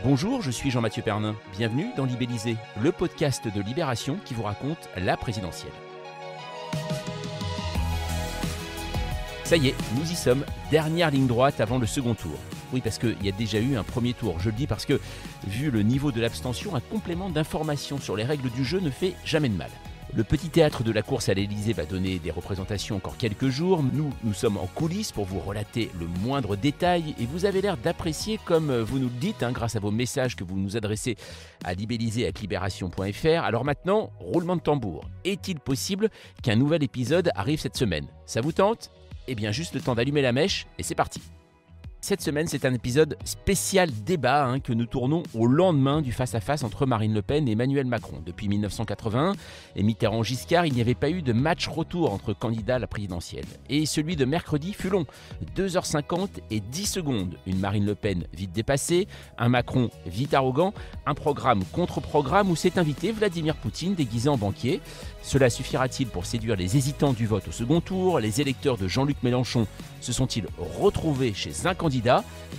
Bonjour, je suis Jean-Mathieu Pernin. Bienvenue dans Libellisé, le podcast de Libération qui vous raconte la présidentielle. Ça y est, nous y sommes, dernière ligne droite avant le second tour. Oui, parce qu'il y a déjà eu un premier tour. Je le dis parce que, vu le niveau de l'abstention, un complément d'information sur les règles du jeu ne fait jamais de mal. Le petit théâtre de la course à l'Élysée va donner des représentations encore quelques jours. Nous sommes en coulisses pour vous relater le moindre détail et vous avez l'air d'apprécier comme vous nous le dites grâce à vos messages que vous nous adressez à libellisé@libération.fr. Alors maintenant, roulement de tambour. Est-il possible qu'un nouvel épisode arrive cette semaine ? Ça vous tente ? Eh bien juste le temps d'allumer la mèche et c'est parti. Cette semaine, c'est un épisode spécial débat que nous tournons au lendemain du face-à-face entre Marine Le Pen et Emmanuel Macron. Depuis 1981 et Mitterrand-Giscard, il n'y avait pas eu de match retour entre candidats à la présidentielle. Et celui de mercredi fut long, 2h50 et 10 secondes. Une Marine Le Pen vite dépassée, un Macron vite arrogant, un programme contre programme où s'est invité Vladimir Poutine déguisé en banquier. Cela suffira-t-il pour séduire les hésitants du vote au second tour ? Les électeurs de Jean-Luc Mélenchon se sont-ils retrouvés chez un candidat ?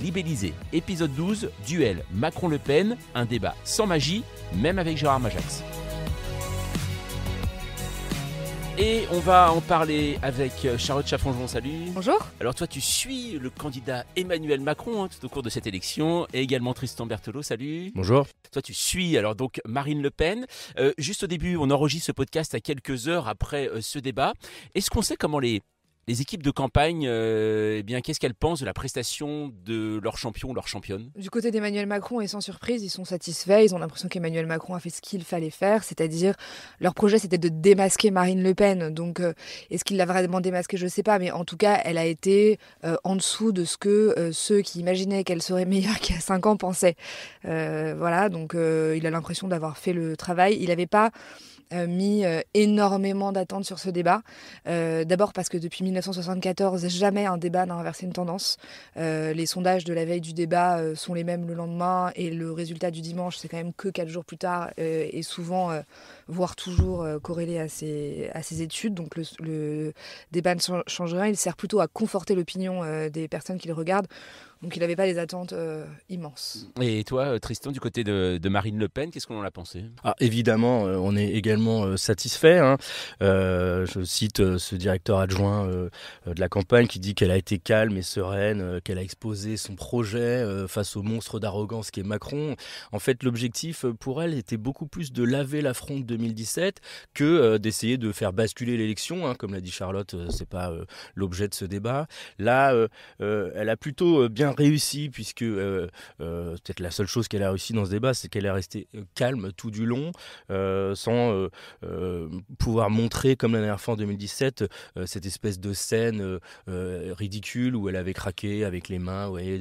Libellisé, épisode 12, duel Macron-Le Pen, un débat sans magie, même avec Gérard Majax. Et on va en parler avec Charlotte Chaffanjon, salut. Bonjour. Alors toi tu suis le candidat Emmanuel Macron tout au cours de cette élection, et également Tristan Berthelot, salut. Bonjour. Toi tu suis alors donc Marine Le Pen. Juste au début, on enregistre ce podcast à quelques heures après ce débat. Est-ce qu'on sait comment les équipes de campagne, qu'est-ce qu'elles pensent de la prestation de leur champion ou leur championne ? Du côté d'Emmanuel Macron, et sans surprise, ils sont satisfaits. Ils ont l'impression qu'Emmanuel Macron a fait ce qu'il fallait faire, c'est-à-dire leur projet c'était de démasquer Marine Le Pen. Donc est-ce qu'il l'a vraiment démasquée ? Je ne sais pas, mais en tout cas, elle a été en dessous de ce que ceux qui imaginaient qu'elle serait meilleure qu'il y a 5 ans pensaient. Voilà, donc il a l'impression d'avoir fait le travail. Il n'avait pas mis énormément d'attentes sur ce débat. D'abord parce que depuis 1974, jamais un débat n'a inversé une tendance. Les sondages de la veille du débat sont les mêmes le lendemain et le résultat du dimanche, c'est quand même que 4 jours plus tard et souvent, voire toujours corrélé à ces études. Donc le débat ne change rien, il sert plutôt à conforter l'opinion des personnes qui le regardent. Donc il n'avait pas des attentes immenses. Et toi, Tristan, du côté de Marine Le Pen, qu'est-ce qu'on en a pensé ? Évidemment, on est également satisfait. Je cite ce directeur adjoint de la campagne qui dit qu'elle a été calme et sereine, qu'elle a exposé son projet face au monstre d'arrogance qui est Macron. En fait, l'objectif pour elle était beaucoup plus de laver l'affront de 2017 que d'essayer de faire basculer l'élection. Comme l'a dit Charlotte, c'est pas l'objet de ce débat. Là, elle a plutôt bien réussi puisque peut-être la seule chose qu'elle a réussi dans ce débat, c'est qu'elle est restée calme tout du long, sans pouvoir montrer, comme la dernière fois en 2017, cette espèce de scène ridicule où elle avait craqué avec les mains, vous voyez,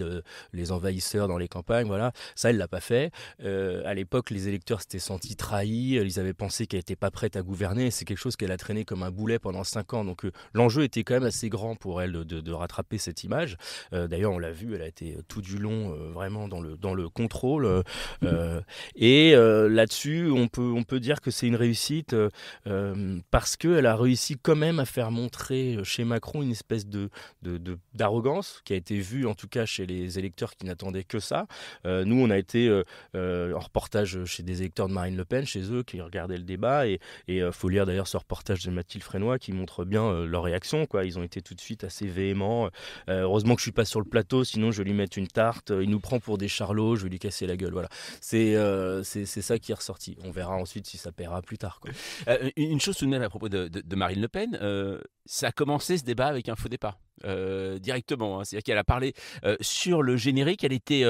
les envahisseurs dans les campagnes, voilà. Ça, elle l'a pas fait. À l'époque, les électeurs s'étaient sentis trahis, ils avaient pensé qu'elle n'était pas prête à gouverner, c'est quelque chose qu'elle a traîné comme un boulet pendant 5 ans, donc l'enjeu était quand même assez grand pour elle de rattraper cette image. D'ailleurs, on l'a vu, elle a été tout du long vraiment dans le contrôle. Là-dessus, on peut dire que c'est une réussite parce qu'elle a réussi quand même à faire montrer chez Macron une espèce d'arrogance qui a été vue en tout cas chez les électeurs qui n'attendaient que ça. Nous, on a été en reportage chez des électeurs de Marine Le Pen, chez eux, qui regardaient le débat. Et faut lire d'ailleurs ce reportage de Mathilde Frénois qui montre bien leur réaction, quoi. Ils ont été tout de suite assez véhéments. Heureusement que je ne suis pas sur le plateau, sinon je vais lui mettre une tarte, il nous prend pour des charlots, je vais lui casser la gueule, voilà. C'est ça qui est ressorti. On verra ensuite si ça paiera plus tard, quoi. Une chose tout de même à propos de Marine Le Pen, ça a commencé ce débat avec un faux départ. Directement, c'est-à-dire qu'elle a parlé sur le générique, elle était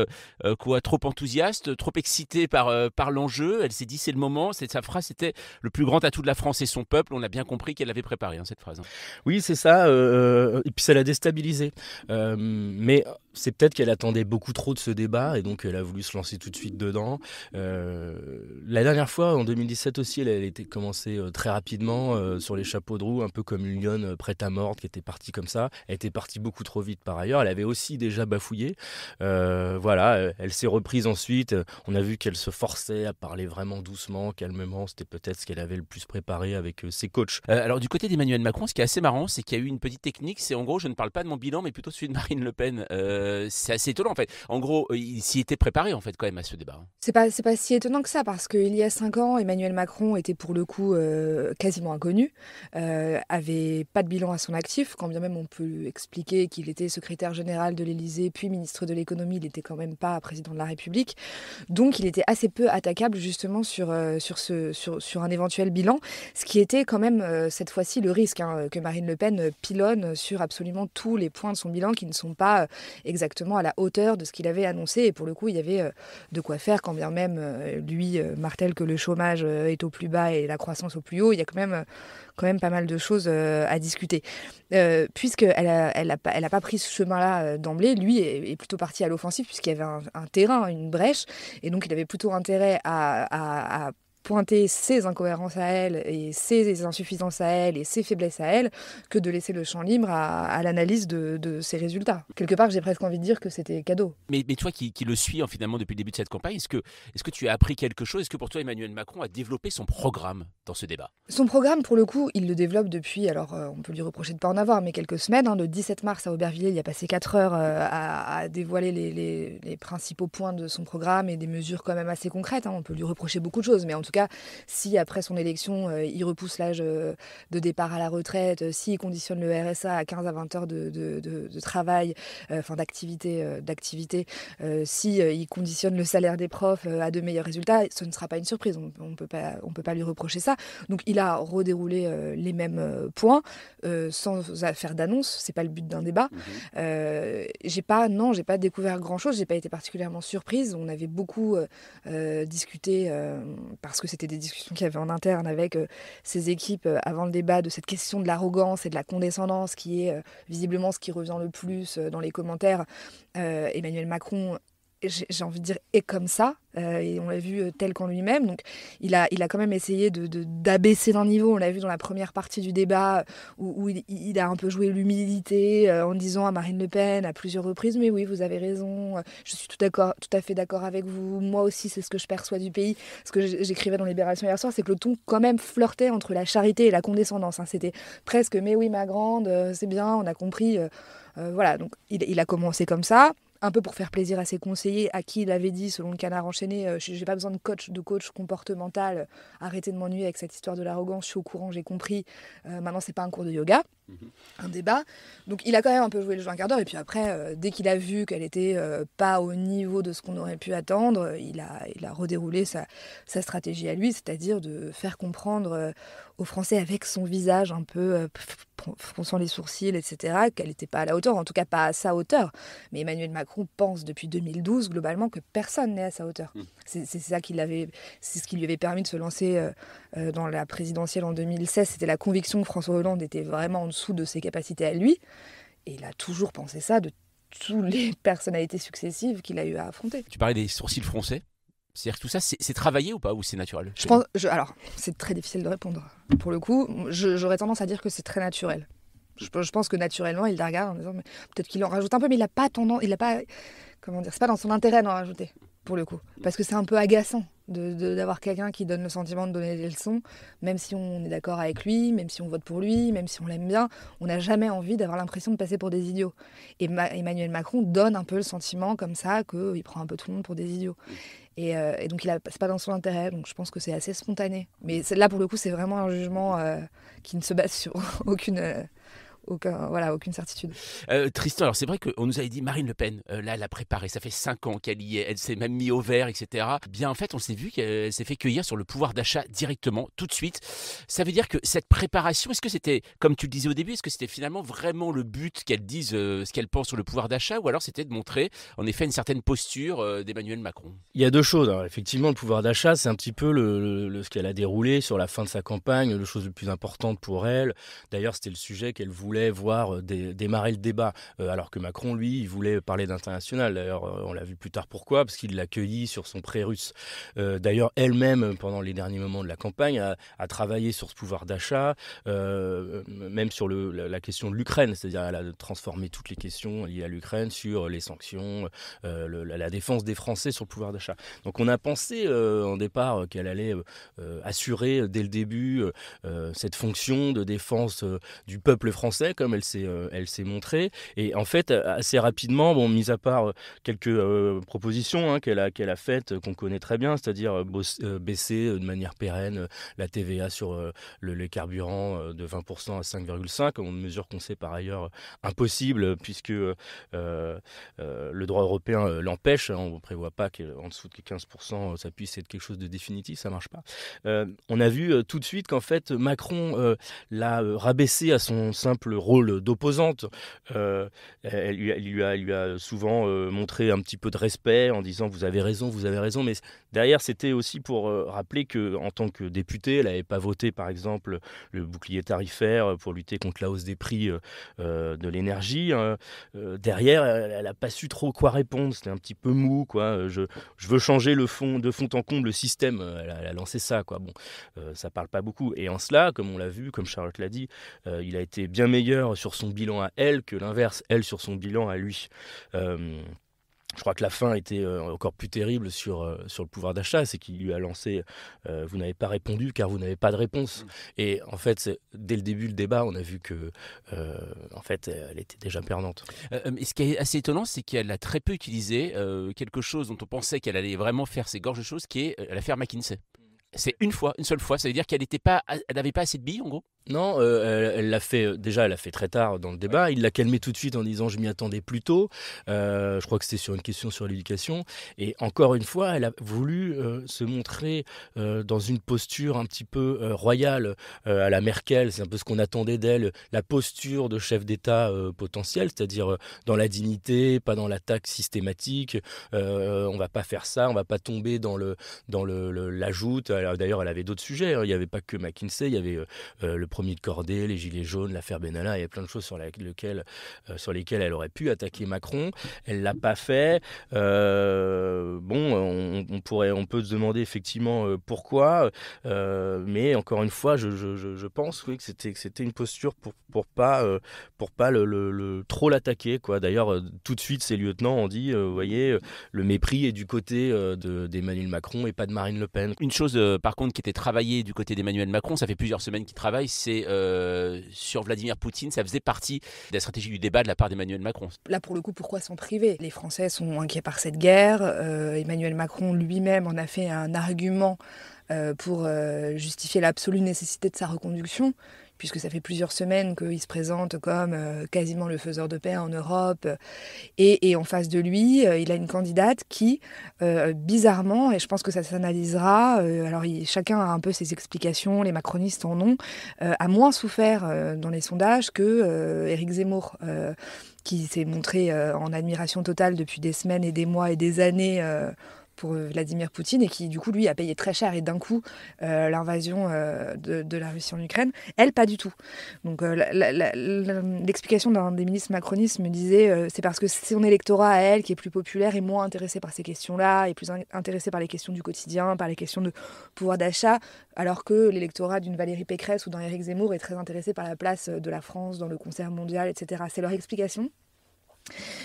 trop enthousiaste, trop excitée par l'enjeu, elle s'est dit c'est le moment, sa phrase c'était le plus grand atout de la France et son peuple, on a bien compris qu'elle l'avait préparée cette phrase. Oui, c'est ça, et puis ça l'a déstabilisée, mais c'est peut-être qu'elle attendait beaucoup trop de ce débat et donc elle a voulu se lancer tout de suite dedans. La dernière fois, en 2017 aussi, elle était commencée très rapidement sur les chapeaux de roue, un peu comme une lionne prête à mordre qui était partie comme ça. Elle était partie beaucoup trop vite par ailleurs, elle avait aussi déjà bafouillé. Elle s'est reprise ensuite, on a vu qu'elle se forçait à parler vraiment doucement, calmement, c'était peut-être ce qu'elle avait le plus préparé avec ses coachs. Alors du côté d'Emmanuel Macron, ce qui est assez marrant, c'est qu'il y a eu une petite technique, c'est en gros, je ne parle pas de mon bilan, mais plutôt celui de Marine Le Pen. C'est assez étonnant en fait. En gros, il s'y était préparé en fait quand même à ce débat. C'est pas si étonnant que ça, parce qu'il y a 5 ans, Emmanuel Macron était pour le coup quasiment inconnu, avait pas de bilan à son actif, quand bien même on peut expliquer qu'il était secrétaire général de l'Élysée, puis ministre de l'économie, il n'était quand même pas président de la République. Donc il était assez peu attaquable justement sur un éventuel bilan, ce qui était quand même cette fois-ci le risque, que Marine Le Pen pilonne sur absolument tous les points de son bilan qui ne sont pas exactement à la hauteur de ce qu'il avait annoncé. Et pour le coup, il y avait de quoi faire, quand bien même lui martèle que le chômage est au plus bas et la croissance au plus haut. Il y a quand même pas mal de choses à discuter. Puisqu'elle a pas pris ce chemin-là d'emblée, lui est plutôt parti à l'offensive puisqu'il y avait un terrain, une brèche, et donc il avait plutôt intérêt à pointer ses incohérences à elle et ses insuffisances à elle et ses faiblesses à elle que de laisser le champ libre à l'analyse de ses résultats. Quelque part, j'ai presque envie de dire que c'était cadeau. Mais toi qui le suis finalement depuis le début de cette campagne, est-ce que tu as appris quelque chose? Est-ce que pour toi Emmanuel Macron a développé son programme dans ce débat? Son programme, pour le coup, il le développe depuis, alors on peut lui reprocher de ne pas en avoir, mais quelques semaines. Le 17 mars à Aubervilliers, il a passé 4 heures à dévoiler les principaux points de son programme et des mesures quand même assez concrètes. On peut lui reprocher beaucoup de choses, mais en tout cas, si après son élection, il repousse l'âge de départ à la retraite, s'il conditionne le RSA à 15 à 20 heures de travail, d'activité, si il conditionne le salaire des profs à de meilleurs résultats, ce ne sera pas une surprise. On peut pas lui reprocher ça. Donc il a redéroulé les mêmes points sans faire d'annonce. C'est pas le but d'un débat. J'ai pas découvert grand chose. J'ai pas été particulièrement surprise. On avait beaucoup discuté parce que c'était des discussions qu'il y avait en interne avec ses équipes avant le débat, de cette question de l'arrogance et de la condescendance qui est visiblement ce qui revient le plus dans les commentaires. Emmanuel Macron, j'ai envie de dire, est comme ça, et on l'a vu tel qu'en lui-même. Donc il a quand même essayé d'abaisser d'un niveau. On l'a vu dans la première partie du débat où il a un peu joué l'humilité en disant à Marine Le Pen à plusieurs reprises: mais oui, vous avez raison, je suis tout à fait d'accord avec vous, moi aussi c'est ce que je perçois du pays. Ce que j'écrivais dans Libération hier soir, c'est que le ton quand même flirtait entre la charité et la condescendance. C'était presque: mais oui ma grande, c'est bien, on a compris. Voilà, donc il a commencé comme ça, un peu pour faire plaisir à ses conseillers, à qui il avait dit, selon le Canard enchaîné, j'ai pas besoin de coach comportemental, arrêtez de m'ennuyer avec cette histoire de l'arrogance, je suis au courant, j'ai compris, maintenant c'est pas un cours de yoga, un débat. Donc il a quand même un peu joué le jeu un quart d'heure, et puis après, dès qu'il a vu qu'elle était pas au niveau de ce qu'on aurait pu attendre, il a redéroulé sa stratégie à lui, c'est-à-dire de faire comprendre aux Français avec son visage un peu fronçant les sourcils, etc., qu'elle n'était pas à la hauteur, en tout cas pas à sa hauteur. Mais Emmanuel Macron pense depuis 2012 globalement que personne n'est à sa hauteur. C'est ça c'est ce qui lui avait permis de se lancer dans la présidentielle en 2016. C'était la conviction que François Hollande était vraiment en dessous de ses capacités à lui. Et il a toujours pensé ça de toutes les personnalités successives qu'il a eu à affronter. Tu parlais des sourcils froncés. C'est-à-dire que tout ça, c'est travaillé ou pas, ou c'est naturel? Alors, c'est très difficile de répondre. Pour le coup, j'aurais tendance à dire que c'est très naturel. Je pense que naturellement, il la regarde en disant mais peut-être qu'il en rajoute un peu, mais il n'a pas tendance, comment dire, c'est pas dans son intérêt d'en rajouter, pour le coup. Parce que c'est un peu agaçant d'avoir quelqu'un qui donne le sentiment de donner des leçons, même si on est d'accord avec lui, même si on vote pour lui, même si on l'aime bien, on n'a jamais envie d'avoir l'impression de passer pour des idiots. Et Emmanuel Macron donne un peu le sentiment comme ça qu'il prend un peu tout le monde pour des idiots. Et donc c'est pas dans son intérêt, donc je pense que c'est assez spontané. Mais là pour le coup c'est vraiment un jugement qui ne se base sur aucune certitude. Tristan, alors c'est vrai qu'on nous avait dit Marine Le Pen, là elle a préparé, ça fait 5 ans qu'elle y est, elle s'est même mise au vert, etc. Bien en fait on s'est vu qu'elle s'est fait cueillir sur le pouvoir d'achat directement, tout de suite. Ça veut dire que cette préparation, est-ce que c'était, comme tu le disais au début, est-ce que c'était finalement vraiment le but qu'elle dise ce qu'elle pense sur le pouvoir d'achat, ou alors c'était de montrer en effet une certaine posture d'Emmanuel Macron? Il y a deux choses. Alors, effectivement, le pouvoir d'achat, c'est un petit peu ce qu'elle a déroulé sur la fin de sa campagne, la chose la plus importante pour elle. D'ailleurs, c'était le sujet qu'elle voulait voir démarrer le débat, alors que Macron, lui, il voulait parler d'international. D'ailleurs, on l'a vu plus tard pourquoi, parce qu'il l'a accueilli sur son pré russe. D'ailleurs, elle-même, pendant les derniers moments de la campagne, a travaillé sur ce pouvoir d'achat, même sur la question de l'Ukraine, c'est-à-dire elle a transformé toutes les questions liées à l'Ukraine sur les sanctions, la défense des Français sur le pouvoir d'achat. Donc on a pensé en départ qu'elle allait assurer dès le début cette fonction de défense du peuple français, fait, comme elle s'est montrée. Et en fait, assez rapidement, bon, mis à part quelques propositions qu'elle a faites, qu'on connaît très bien, c'est-à-dire baisser de manière pérenne la TVA sur les carburants de 20% à 5,5%, une mesure qu'on sait par ailleurs impossible puisque le droit européen l'empêche. On ne prévoit pas qu'en dessous de 15% ça puisse être quelque chose de définitif, ça ne marche pas. On a vu tout de suite qu'en fait Macron l'a rabaissé à son simple rôle d'opposante. Elle lui a souvent montré un petit peu de respect en disant vous avez raison, mais derrière c'était aussi pour rappeler qu'en tant que députée, elle n'avait pas voté par exemple le bouclier tarifaire pour lutter contre la hausse des prix de l'énergie. Derrière, elle n'a pas su trop quoi répondre, c'était un petit peu mou, quoi. Je veux changer de fond en comble le système, elle a lancé ça, quoi. Bon, ça parle pas beaucoup. Et en cela, comme on l'a vu, comme Charlotte l'a dit, il a été bien meilleur sur son bilan à elle que l'inverse, elle sur son bilan à lui. Je crois que la fin était encore plus terrible sur le pouvoir d'achat, c'est qu'il lui a lancé vous n'avez pas répondu car vous n'avez pas de réponse. Et en fait, dès le début du débat, on a vu que en fait, elle était déjà perdante. Et ce qui est assez étonnant, c'est qu'elle a très peu utilisé quelque chose dont on pensait qu'elle allait vraiment faire ses gorges choses, qui est l'affaire McKinsey. C'est une seule fois, ça veut dire qu'elle n'avait pas assez de billes en gros. Non, elle l'a fait très tard dans le débat. Il l'a calmé tout de suite en disant je m'y attendais plus tôt. Je crois que c'était sur une question sur l'éducation. Et encore une fois, elle a voulu se montrer dans une posture un petit peu royale à la Merkel. C'est un peu ce qu'on attendait d'elle, la posture de chef d'État potentiel, c'est-à-dire dans la dignité, pas dans l'attaque systématique. On va pas faire ça, on va pas tomber dans l'ajoute. D'ailleurs, elle avait d'autres sujets. Il n'y avait pas que McKinsey, il y avait le premier de cordée, les gilets jaunes, l'affaire Benalla, il y a plein de choses sur lesquelles elle aurait pu attaquer Macron. Elle l'a pas fait. On peut se demander effectivement pourquoi, mais encore une fois, je pense que c'était une posture pour pas trop l'attaquer, quoi. D'ailleurs, tout de suite, ses lieutenants ont dit, vous voyez, le mépris est du côté d'Emmanuel Macron et pas de Marine Le Pen. Une chose, par contre, qui était travaillée du côté d'Emmanuel Macron, ça fait plusieurs semaines qu'il travaille, c'est sur Vladimir Poutine. Ça faisait partie de la stratégie du débat de la part d'Emmanuel Macron. Là, pour le coup, pourquoi s'en priver ? Les Français sont inquiets par cette guerre. Emmanuel Macron lui-même en a fait un argument pour justifier l'absolue nécessité de sa reconduction, puisque ça fait plusieurs semaines qu'il se présente comme quasiment le faiseur de paix en Europe. Et en face de lui, il a une candidate qui, bizarrement, et je pense que ça s'analysera, alors chacun a un peu ses explications, les macronistes en ont, a moins souffert dans les sondages que Éric Zemmour, qui s'est montré en admiration totale depuis des semaines et des mois et des années pour Vladimir Poutine, et qui du coup lui a payé très cher et d'un coup l'invasion de la Russie en Ukraine. Elle, pas du tout. Donc l'explication d'un des ministres macronistes me disait c'est parce que son électorat à elle qui est plus populaire est moins intéressé par ces questions-là, est plus intéressé par les questions du quotidien, par les questions de pouvoir d'achat, alors que l'électorat d'une Valérie Pécresse ou d'un Éric Zemmour est très intéressé par la place de la France dans le concert mondial, etc. C'est leur explication.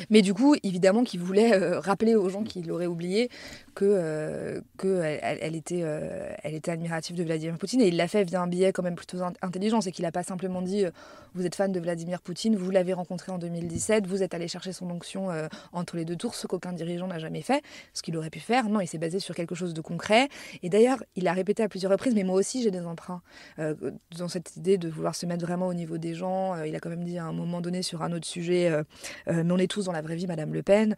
Mais du coup, évidemment qu'ils voulaient rappeler aux gens qui l'auraient oublié qu'elle était admirative de Vladimir Poutine. Et il l'a fait via un biais quand même plutôt intelligent. C'est qu'il n'a pas simplement dit vous êtes fan de Vladimir Poutine, vous l'avez rencontré en 2017, vous êtes allé chercher son onction entre les deux tours, ce qu'aucun dirigeant n'a jamais fait, ce qu'il aurait pu faire. Non, il s'est basé sur quelque chose de concret. Et d'ailleurs, il a répété à plusieurs reprises, mais moi aussi j'ai des emprunts dans cette idée de vouloir se mettre vraiment au niveau des gens. Il a quand même dit à un moment donné sur un autre sujet mais on est tous dans la vraie vie, Madame Le Pen.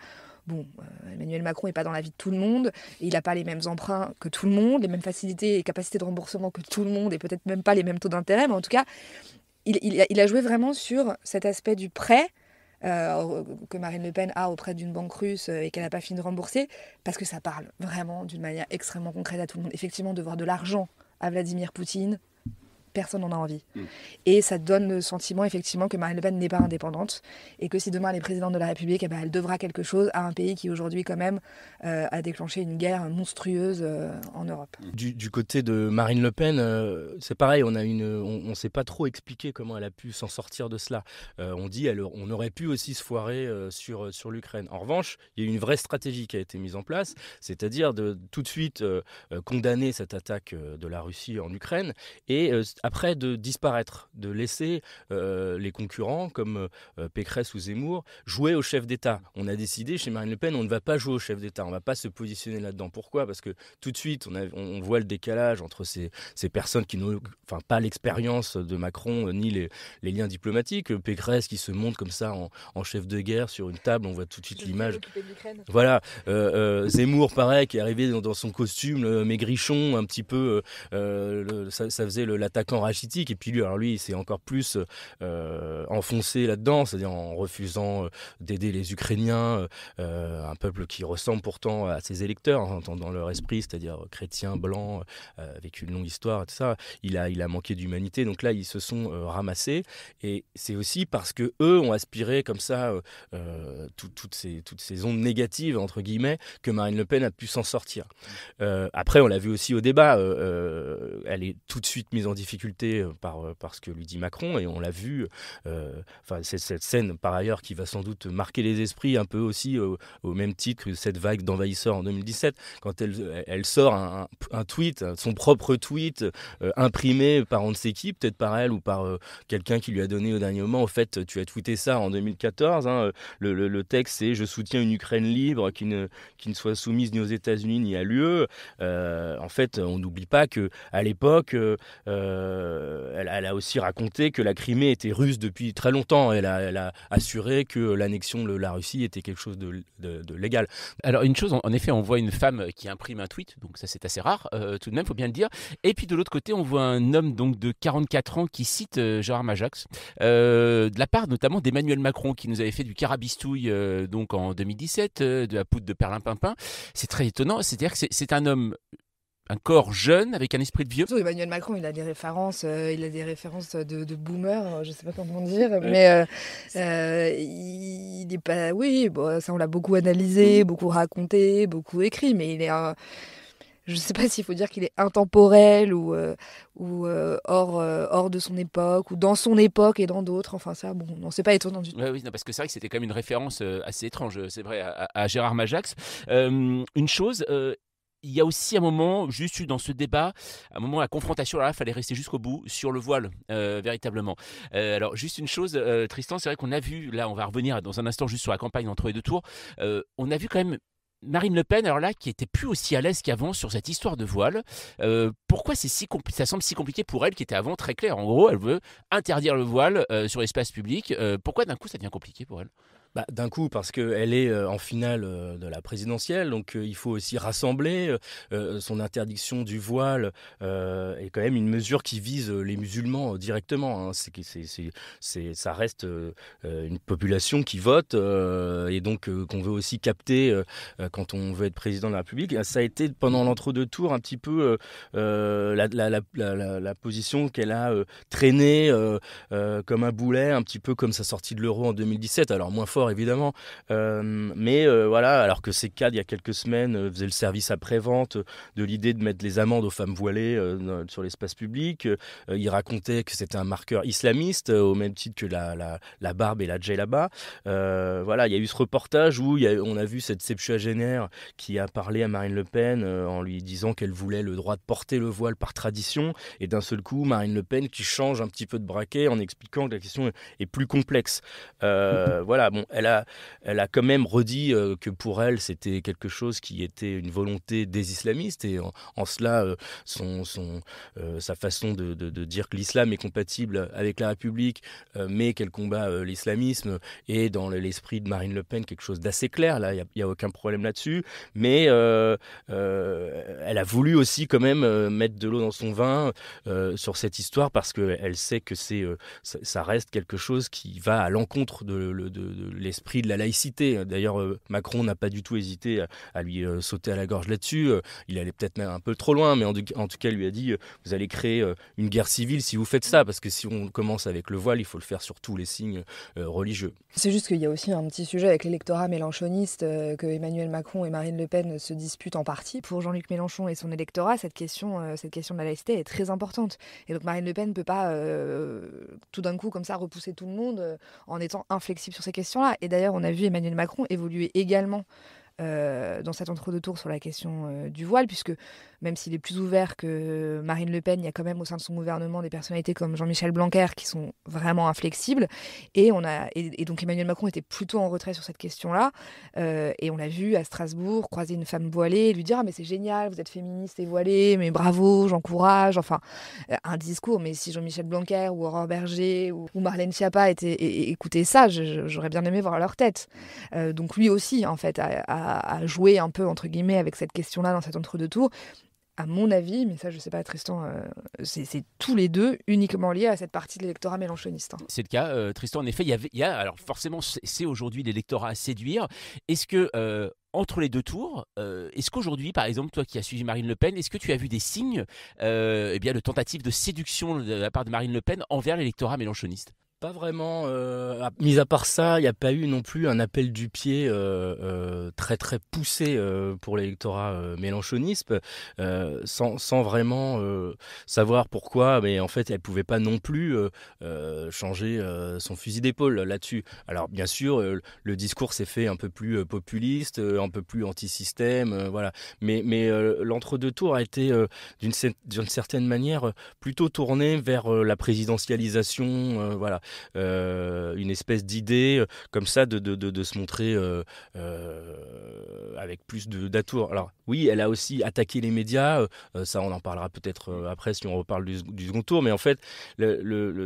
Bon, Emmanuel Macron n'est pas dans la vie de tout le monde, et il n'a pas les mêmes emprunts que tout le monde, les mêmes facilités et capacités de remboursement que tout le monde, et peut-être même pas les mêmes taux d'intérêt, mais en tout cas, il a joué vraiment sur cet aspect du prêt que Marine Le Pen a auprès d'une banque russe et qu'elle n'a pas fini de rembourser, parce que ça parle vraiment d'une manière extrêmement concrète à tout le monde. Effectivement, de voir de l'argent à Vladimir Poutine, personne n'en a envie. Et ça donne le sentiment effectivement que Marine Le Pen n'est pas indépendante et que si demain elle est présidente de la République, elle devra quelque chose à un pays qui aujourd'hui quand même a déclenché une guerre monstrueuse en Europe. Du côté de Marine Le Pen, c'est pareil, on ne sait pas trop expliquer comment elle a pu s'en sortir de cela. On dit on aurait pu aussi se foirer sur l'Ukraine. En revanche, il y a une vraie stratégie qui a été mise en place, c'est-à-dire de tout de suite condamner cette attaque de la Russie en Ukraine et après de disparaître, de laisser les concurrents comme Pécresse ou Zemmour jouer au chef d'État. On a décidé chez Marine Le Pen, on ne va pas jouer au chef d'État, on ne va pas se positionner là-dedans. Pourquoi ? Parce que tout de suite, on voit le décalage entre ces personnes qui n'ont pas l'expérience de Macron ni les liens diplomatiques. Pécresse qui se montre comme ça en chef de guerre sur une table, on voit tout de suite l'image. Voilà, Zemmour pareil, qui est arrivé dans son costume, le maigrichon, un petit peu, ça faisait l'attaquant rachitique, et puis lui c'est encore plus enfoncé là-dedans, c'est-à-dire en refusant d'aider les Ukrainiens, un peuple qui ressemble pourtant à ses électeurs dans leur esprit, c'est-à-dire chrétiens, blancs, avec une longue histoire, tout ça. Il a manqué d'humanité, donc là ils se sont ramassés, et c'est aussi parce que eux ont aspiré comme ça toutes ces ondes négatives entre guillemets, que Marine Le Pen a pu s'en sortir. Après on l'a vu aussi au débat, elle est tout de suite mise en difficulté par ce que lui dit Macron, et on l'a vu, c'est cette scène par ailleurs qui va sans doute marquer les esprits un peu aussi au même titre que cette vague d'envahisseurs en 2017, quand elle sort un tweet, son propre tweet imprimé par on ne sait qui, peut-être par elle ou par quelqu'un qui lui a donné au dernier moment. En fait, tu as tweeté ça en 2014, le texte c'est « Je soutiens une Ukraine libre qui ne soit soumise ni aux États-Unis ni à l'UE ». En fait, on n'oublie pas qu'à l'époque, elle a aussi raconté que la Crimée était russe depuis très longtemps. Elle a assuré que l'annexion de la Russie était quelque chose de légal. Alors une chose, en effet, on voit une femme qui imprime un tweet, donc ça c'est assez rare, tout de même, il faut bien le dire. Et puis de l'autre côté, on voit un homme donc de 44 ans qui cite Gérard Majax, de la part notamment d'Emmanuel Macron, qui nous avait fait du carabistouille donc en 2017, de la poudre de perlimpinpin. C'est très étonnant, c'est-à-dire que c'est un homme, un corps jeune avec un esprit de vieux. Emmanuel Macron, il a des références, de boomer, je sais pas comment dire, mais il est pas. Oui, bon, ça on l'a beaucoup analysé, beaucoup raconté, beaucoup écrit, mais il est je sais pas s'il faut dire qu'il est intemporel ou hors de son époque, ou dans son époque et dans d'autres. Enfin ça, bon, non, c'est pas étonnant du tout. Oui, non, parce que c'est vrai que c'était quand même une référence assez étrange, c'est vrai, à Gérard Majax. Une chose. Il y a aussi un moment, juste dans ce débat, un moment, la confrontation, là, il fallait rester jusqu'au bout sur le voile, véritablement. Alors, juste une chose, Tristan, c'est vrai qu'on a vu, là, on va revenir dans un instant juste sur la campagne entre les deux tours, on a vu quand même Marine Le Pen, alors là, qui était plus aussi à l'aise qu'avant sur cette histoire de voile. Pourquoi ça semble si compliqué pour elle, qui était avant très claire. En gros, elle veut interdire le voile sur l'espace public. Pourquoi d'un coup ça devient compliqué pour elle ? D'un coup, parce qu'elle est en finale de la présidentielle, donc il faut aussi rassembler. Son interdiction du voile est quand même une mesure qui vise les musulmans directement. Ça reste une population qui vote et donc qu'on veut aussi capter quand on veut être président de la République. Et ça a été pendant l'entre-deux tours un petit peu la position qu'elle a traînée comme un boulet, un petit peu comme sa sortie de l'euro en 2017. Alors moins fort évidemment, mais voilà, alors que ces cadres il y a quelques semaines faisaient le service après-vente de l'idée de mettre les amendes aux femmes voilées sur l'espace public, ils racontaient que c'était un marqueur islamiste au même titre que la barbe et la djellaba. Voilà, il y a eu ce reportage où on a vu cette septuagénaire qui a parlé à Marine Le Pen en lui disant qu'elle voulait le droit de porter le voile par tradition, et d'un seul coup Marine Le Pen qui change un petit peu de braquet en expliquant que la question est plus complexe. Voilà, bon, elle a quand même redit que pour elle c'était quelque chose qui était une volonté des islamistes, et en cela sa façon de dire que l'islam est compatible avec la République, mais qu'elle combat l'islamisme, et dans l'esprit de Marine Le Pen quelque chose d'assez clair. Là, il n'y a aucun problème là-dessus, mais elle a voulu aussi quand même mettre de l'eau dans son vin sur cette histoire, parce qu'elle sait que ça reste quelque chose qui va à l'encontre de l'esprit de la laïcité. D'ailleurs, Macron n'a pas du tout hésité à lui sauter à la gorge là-dessus. Il allait peut-être même un peu trop loin, mais en tout cas, il lui a dit vous allez créer une guerre civile si vous faites ça, parce que si on commence avec le voile, il faut le faire sur tous les signes religieux. C'est juste qu'il y a aussi un petit sujet avec l'électorat mélenchoniste, que Emmanuel Macron et Marine Le Pen se disputent en partie. Pour Jean-Luc Mélenchon et son électorat, cette question de la laïcité est très importante. Et donc Marine Le Pen ne peut pas tout d'un coup comme ça repousser tout le monde en étant inflexible sur ces questions-là. Et d'ailleurs, on a vu Emmanuel Macron évoluer également dans cet entre-deux tours sur la question du voile, puisque même s'il est plus ouvert que Marine Le Pen, il y a quand même au sein de son gouvernement des personnalités comme Jean-Michel Blanquer qui sont vraiment inflexibles. Et donc Emmanuel Macron était plutôt en retrait sur cette question-là. Et on l'a vu à Strasbourg croiser une femme voilée et lui dire « Ah mais c'est génial, vous êtes féministe et voilée, mais bravo, j'encourage ». Enfin, un discours. Mais si Jean-Michel Blanquer ou Aurore Berger ou Marlène Schiappa écoutaient ça, j'aurais bien aimé voir leur tête. Donc lui aussi, en fait, a joué un peu, entre guillemets, avec cette question-là dans cet entre-deux tours. À mon avis, mais ça je sais pas Tristan, c'est tous les deux uniquement liés à cette partie de l'électorat mélenchoniste. C'est le cas, Tristan, en effet, alors forcément c'est aujourd'hui l'électorat à séduire. Est-ce que entre les deux tours, est-ce qu'aujourd'hui, par exemple, toi qui as suivi Marine Le Pen, est-ce que tu as vu des signes de tentative de séduction de la part de Marine Le Pen envers l'électorat mélenchoniste? Pas vraiment. Mis à part ça, il n'y a pas eu non plus un appel du pied très très poussé pour l'électorat mélenchoniste, sans vraiment savoir pourquoi. Mais en fait, elle pouvait pas non plus changer son fusil d'épaule là-dessus. Alors bien sûr, le discours s'est fait un peu plus populiste, un peu plus anti-système, voilà. Mais l'entre-deux tours a été d'une certaine manière plutôt tourné vers la présidentialisation, voilà. Une espèce d'idée comme ça de se montrer avec plus d'atours. Alors oui, elle a aussi attaqué les médias, ça on en parlera peut-être après si on reparle du second tour, mais en fait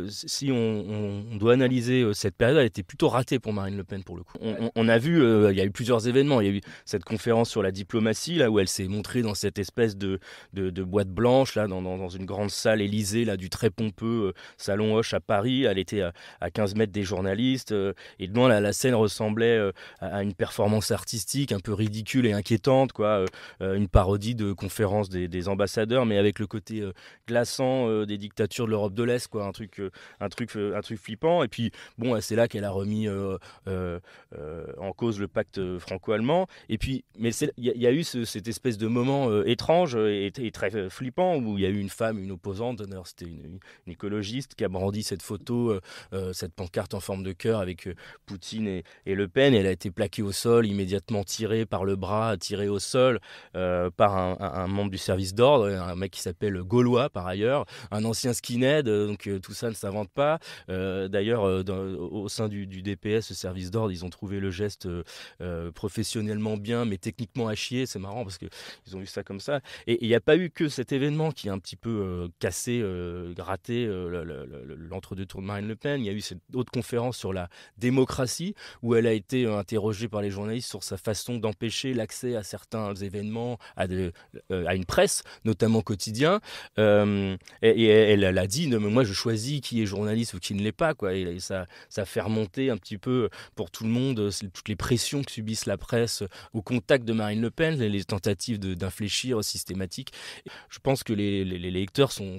si on doit analyser cette période, elle était plutôt ratée pour Marine Le Pen pour le coup. On a vu, il y a eu plusieurs événements, il y a eu cette conférence sur la diplomatie là où elle s'est montrée dans cette espèce de boîte blanche là dans une grande salle Élysée là du très pompeux salon Hoche à Paris. Elle était à 15 mètres des journalistes et devant la scène ressemblait à une performance artistique un peu ridicule et inquiétante, quoi, une parodie de conférence des ambassadeurs mais avec le côté glaçant des dictatures de l'Europe de l'Est, quoi, un truc flippant. Et puis bon, c'est là qu'elle a remis en cause le pacte franco-allemand. Et puis mais il y a eu cette espèce de moment étrange et très flippant où il y a eu une femme, une opposante, d'ailleurs c'était une écologiste qui a brandi cette photo, cette pancarte en forme de cœur avec Poutine et Le Pen. Elle a été plaquée au sol, immédiatement tirée par le bras, tirée au sol par un membre du service d'ordre, un mec qui s'appelle Gaulois par ailleurs, un ancien skinhead, donc tout ça ne s'invente pas. D'ailleurs, au sein du DPS, ce service d'ordre, ils ont trouvé le geste professionnellement bien, mais techniquement à chier. C'est marrant parce qu'ils ont vu ça comme ça. Et il n'y a pas eu que cet événement qui a un petit peu cassé, gratté l'entre-deux tours de Marine Le Pen. Il y a eu cette autre conférence sur la démocratie où elle a été interrogée par les journalistes sur sa façon d'empêcher l'accès à certains événements, à une presse, notamment quotidien. Et elle a dit, non, mais moi je choisis qui est journaliste ou qui ne l'est pas, quoi. Et ça fait remonter un petit peu pour tout le monde toutes les pressions que subissent la presse au contact de Marine Le Pen, les tentatives d'infléchir systématiques. Je pense que les lecteurs ont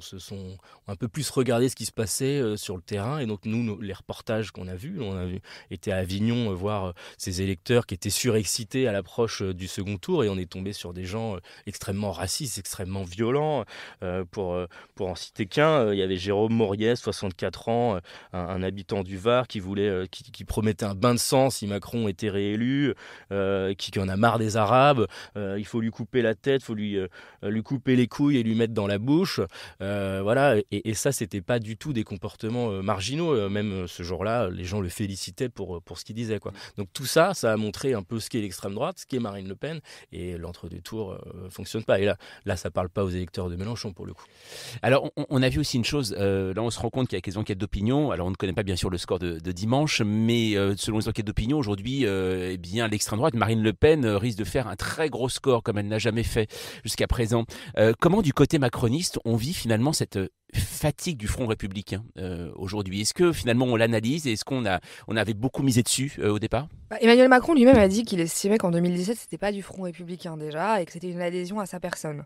un peu plus regardé ce qui se passait sur le terrain. Et donc nous, les reportages qu'on a vus, on a été à Avignon voir ces électeurs qui étaient surexcités à l'approche du second tour, et on est tombé sur des gens extrêmement racistes, extrêmement violents. Pour en citer qu'un, il y avait Jérôme Moriès, 64 ans, un habitant du Var qui promettait un bain de sang si Macron était réélu, qui en a marre des Arabes. Il faut lui couper la tête, il faut lui couper les couilles et lui mettre dans la bouche. Voilà. Et ça, c'était pas du tout des comportements marginaux. Même ce jour-là, les gens le félicitaient pour ce qu'il disait, quoi. Donc tout ça a montré un peu ce qu'est l'extrême droite, ce qu'est Marine Le Pen, et l'entre-deux tours fonctionne pas. Et là, ça parle pas aux électeurs de Mélenchon pour le coup. Alors, on a vu aussi une chose, là on se rend compte qu'avec les enquêtes d'opinion, alors on ne connaît pas bien sûr le score de dimanche, mais selon les enquêtes d'opinion, aujourd'hui, eh bien, l'extrême droite, Marine Le Pen, risque de faire un très gros score, comme elle n'a jamais fait jusqu'à présent. Comment, du côté macroniste, on vit finalement cette fatigue du Front républicain aujourd'hui? Est-ce que finalement on l'analyse, et est-ce qu'on avait beaucoup misé dessus au départ? Emmanuel Macron lui-même a dit qu'il estimait qu'en 2017 c'était pas du Front républicain déjà, et que c'était une adhésion à sa personne.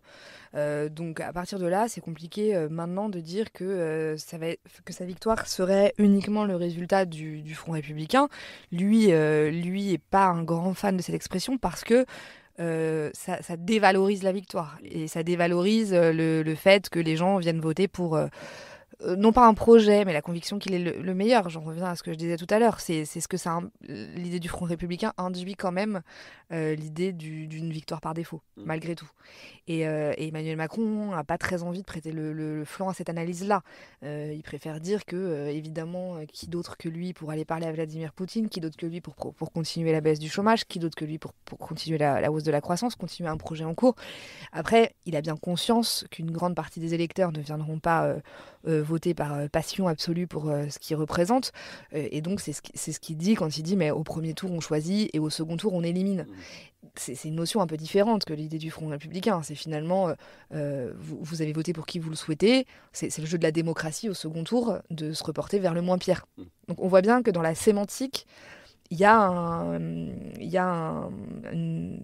Donc à partir de là, c'est compliqué maintenant de dire que sa victoire serait uniquement le résultat du Front républicain. Lui est pas un grand fan de cette expression parce que ça dévalorise la victoire, et ça dévalorise le fait que les gens viennent voter pour non pas un projet, mais la conviction qu'il est le meilleur. J'en reviens à ce que je disais tout à l'heure. C'est ce que l'idée du Front républicain induit quand même l'idée d'une victoire par défaut, malgré tout. Et Emmanuel Macron n'a pas très envie de prêter le flanc à cette analyse-là. Il préfère dire que, évidemment, qui d'autre que lui pour aller parler à Vladimir Poutine, qui d'autre que lui pour continuer la baisse du chômage, qui d'autre que lui pour continuer la hausse de la croissance, continuer un projet en cours. Après, il a bien conscience qu'une grande partie des électeurs ne viendront pas voter par passion absolue pour ce qu'il représente. Et donc, c'est ce qu'il dit quand il dit mais au premier tour, on choisit et au second tour, on élimine. C'est une notion un peu différente que l'idée du Front républicain. C'est finalement, vous avez voté pour qui vous le souhaitez. C'est le jeu de la démocratie au second tour de se reporter vers le moins pire. Donc on voit bien que dans la sémantique, on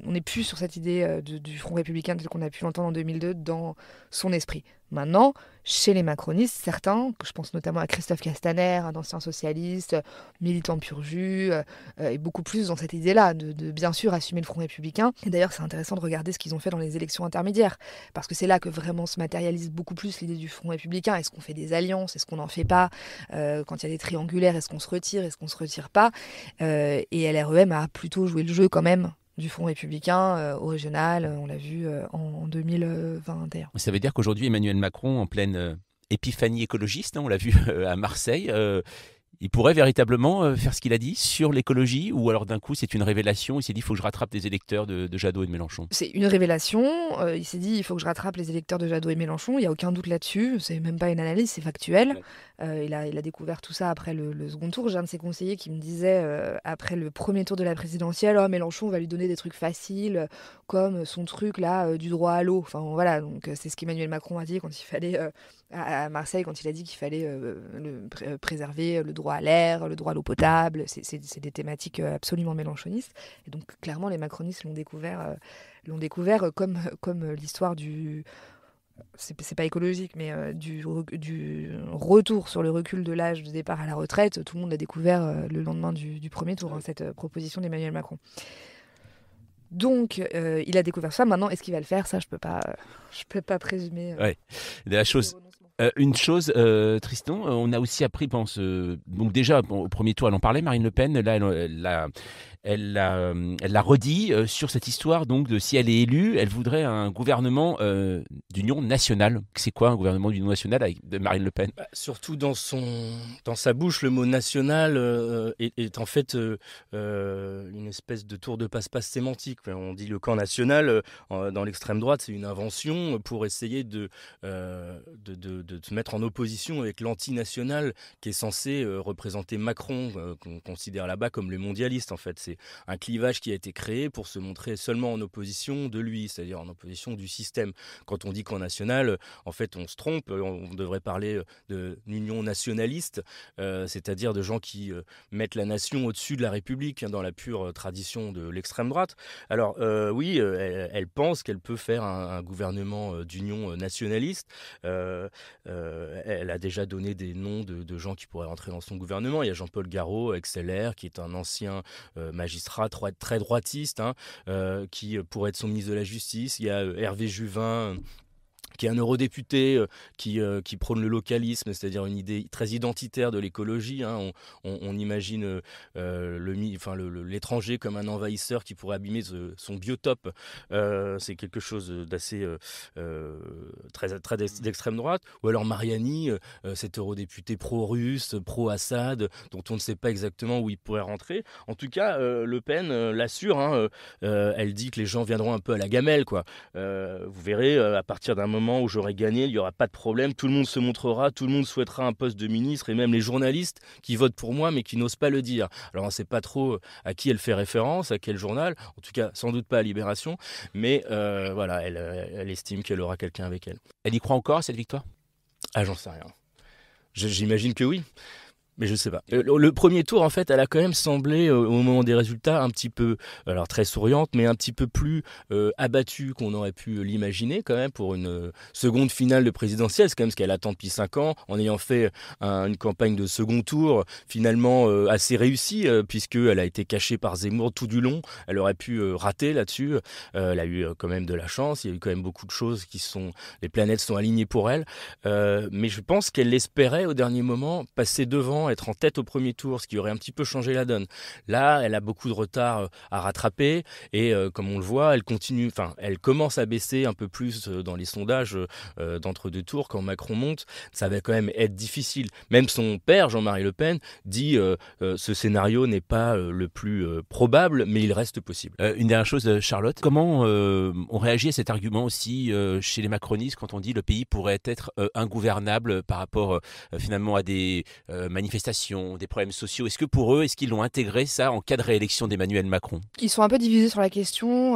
n'est plus sur cette idée du Front républicain tel qu'on a pu l'entendre en 2002 dans son esprit. Maintenant, chez les macronistes, certains, que je pense notamment à Christophe Castaner, un ancien socialiste, militant pur jus, est beaucoup plus dans cette idée-là, de bien sûr assumer le Front républicain. Et d'ailleurs, c'est intéressant de regarder ce qu'ils ont fait dans les élections intermédiaires, parce que c'est là que vraiment se matérialise beaucoup plus l'idée du Front républicain. Est-ce qu'on fait des alliances? Est-ce qu'on n'en fait pas? Quand il y a des triangulaires, est-ce qu'on se retire? Est-ce qu'on se retire pas? Et LREM a plutôt joué le jeu quand même du Front républicain au régional, on l'a vu en 2021. Ça veut dire qu'aujourd'hui, Emmanuel Macron, en pleine épiphanie écologiste, on l'a vu à Marseille, il pourrait véritablement faire ce qu'il a dit sur l'écologie, ou alors d'un coup c'est une révélation, il s'est dit il faut que je rattrape les électeurs de Jadot et de Mélenchon. C'est une révélation, il s'est dit il faut que je rattrape les électeurs de Jadot et Mélenchon, il n'y a aucun doute là-dessus, c'est même pas une analyse, c'est factuel. Il a découvert tout ça après le second tour. J'ai un de ses conseillers qui me disait après le premier tour de la présidentielle, oh, Mélenchon va lui donner des trucs faciles comme son truc là du droit à l'eau. Enfin voilà, donc c'est ce qu'Emmanuel Macron a dit quand il fallait à Marseille, quand il a dit qu'il fallait préserver le droit à l'air, le droit à l'eau potable. C'est des thématiques absolument mélenchonistes. Et donc clairement les macronistes l'ont découvert comme l'histoire du... C'est pas écologique, mais du retour sur le recul de l'âge de départ à la retraite, tout le monde l'a découvert le lendemain du premier tour, cette proposition d'Emmanuel Macron. Donc, il a découvert ça. Maintenant, est-ce qu'il va le faire? Ça, je peux pas présumer. Ouais. La chose... une chose, Tristan, on a aussi appris, donc déjà au premier tour, elle en parlait, Marine Le Pen, là, elle l'a redit sur cette histoire donc de si elle est élue, elle voudrait un gouvernement d'union nationale. C'est quoi un gouvernement d'union nationale de Marine Le Pen? Surtout dans sa bouche, le mot national est en fait une espèce de tour de passe-passe sémantique. On dit le camp national dans l'extrême droite, c'est une invention pour essayer de se mettre en opposition avec l'antinational qui est censé représenter Macron, qu'on considère là-bas comme le mondialiste en fait. C'est un clivage qui a été créé pour se montrer seulement en opposition de lui, c'est-à-dire en opposition du système. Quand on dit camp national, en fait on se trompe, on devrait parler d'union nationaliste, c'est-à-dire de gens qui mettent la nation au-dessus de la République, dans la pure tradition de l'extrême droite. Alors oui, elle pense qu'elle peut faire un gouvernement d'union nationaliste. Elle a déjà donné des noms de gens qui pourraient rentrer dans son gouvernement. Il y a Jean-Paul Garot, ex-LR, qui est un ancien magistrat très droitiste, qui pourrait être son ministre de la Justice. Il y a Hervé Juvin, qui est un eurodéputé qui prône le localisme, c'est-à-dire une idée très identitaire de l'écologie. On imagine l'étranger comme un envahisseur qui pourrait abîmer son biotope. C'est quelque chose d'assez très d'extrême droite. Ou alors Mariani, cet eurodéputé pro-russe, pro-Assad, dont on ne sait pas exactement où il pourrait rentrer. En tout cas, Le Pen l'assure. Elle dit que les gens viendront un peu à la gamelle, quoi. Vous verrez, à partir d'un moment où j'aurai gagné, il n'y aura pas de problème, tout le monde se montrera, tout le monde souhaitera un poste de ministre, et même les journalistes qui votent pour moi mais qui n'osent pas le dire. Alors on ne sait pas trop à qui elle fait référence, à quel journal, en tout cas sans doute pas à Libération, mais voilà, elle estime qu'elle aura quelqu'un avec elle. Elle y croit encore à cette victoire? Ah, j'en sais rien. J'imagine que oui. Mais je sais pas. Le premier tour, en fait, elle a quand même semblé, au moment des résultats, un petit peu, alors très souriante, mais un petit peu plus abattue qu'on aurait pu l'imaginer quand même pour une seconde finale de présidentielle. C'est quand même ce qu'elle attend depuis 5 ans, en ayant fait une campagne de second tour finalement assez réussie, puisqu'elle a été cachée par Zemmour tout du long. Elle aurait pu rater là-dessus. Elle a eu quand même de la chance. Il y a eu quand même beaucoup de choses les planètes sont alignées pour elle. Mais je pense qu'elle l'espérait au dernier moment, passer devant, être en tête au premier tour, ce qui aurait un petit peu changé la donne. Là, elle a beaucoup de retard à rattraper et comme on le voit, elle commence à baisser un peu plus dans les sondages d'entre-deux tours quand Macron monte. Ça va quand même être difficile. Même son père, Jean-Marie Le Pen, dit ce scénario n'est pas le plus probable, mais il reste possible. Une dernière chose, Charlotte, comment on réagit à cet argument aussi chez les macronistes quand on dit le pays pourrait être ingouvernable par rapport finalement à des manifestations, des problèmes sociaux. Est-ce que pour eux, est-ce qu'ils l'ont intégré ça en cas de réélection d'Emmanuel Macron? Ils sont un peu divisés sur la question.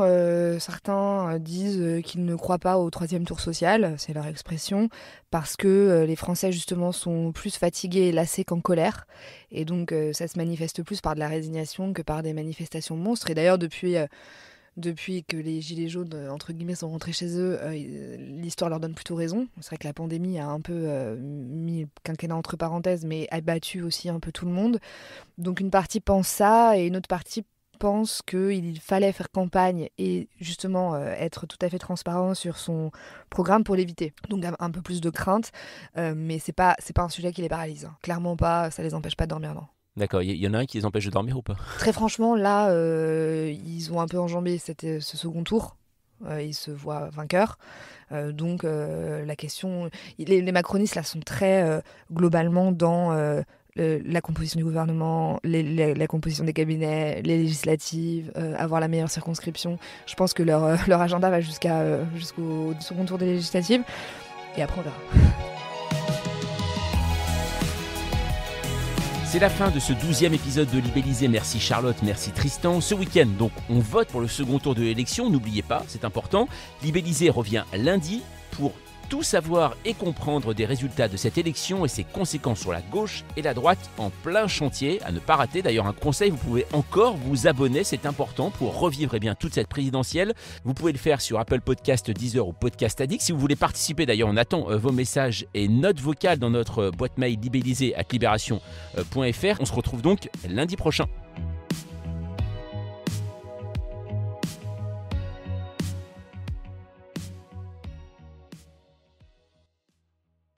Certains disent qu'ils ne croient pas au troisième tour social, c'est leur expression, parce que les Français justement sont plus fatigués et lassés qu'en colère. Et donc ça se manifeste plus par de la résignation que par des manifestations monstres. Et d'ailleurs depuis que les gilets jaunes, entre guillemets, sont rentrés chez eux, l'histoire leur donne plutôt raison. C'est vrai que la pandémie a un peu mis le quinquennat entre parenthèses, mais abattu aussi un peu tout le monde. Donc une partie pense ça, et une autre partie pense qu'il fallait faire campagne et justement être tout à fait transparent sur son programme pour l'éviter. Donc un peu plus de crainte, mais c'est pas un sujet qui les paralyse. Hein. Clairement pas, ça les empêche pas de dormir, non. D'accord, il y en a un qui les empêche de dormir ou pas? Très franchement, là, ils ont un peu enjambé ce second tour. Ils se voient vainqueurs. Donc la question... Les macronistes, là, sont très globalement dans la composition du gouvernement, la composition des cabinets, les législatives, avoir la meilleure circonscription. Je pense que leur agenda va jusqu'au second tour des législatives. Et après, on verra. C'est la fin de ce 12e épisode de Libellisé. Merci Charlotte, merci Tristan. Ce week-end, donc, on vote pour le second tour de l'élection. N'oubliez pas, c'est important. Libellisé revient lundi pour tout savoir et comprendre des résultats de cette élection et ses conséquences sur la gauche et la droite en plein chantier. À ne pas rater, d'ailleurs un conseil, vous pouvez encore vous abonner, c'est important pour revivre toute cette présidentielle. Vous pouvez le faire sur Apple Podcast, Deezer ou Podcast Addict. Si vous voulez participer, d'ailleurs on attend vos messages et notes vocales dans notre boîte mail libellisé@libération.fr. On se retrouve donc lundi prochain.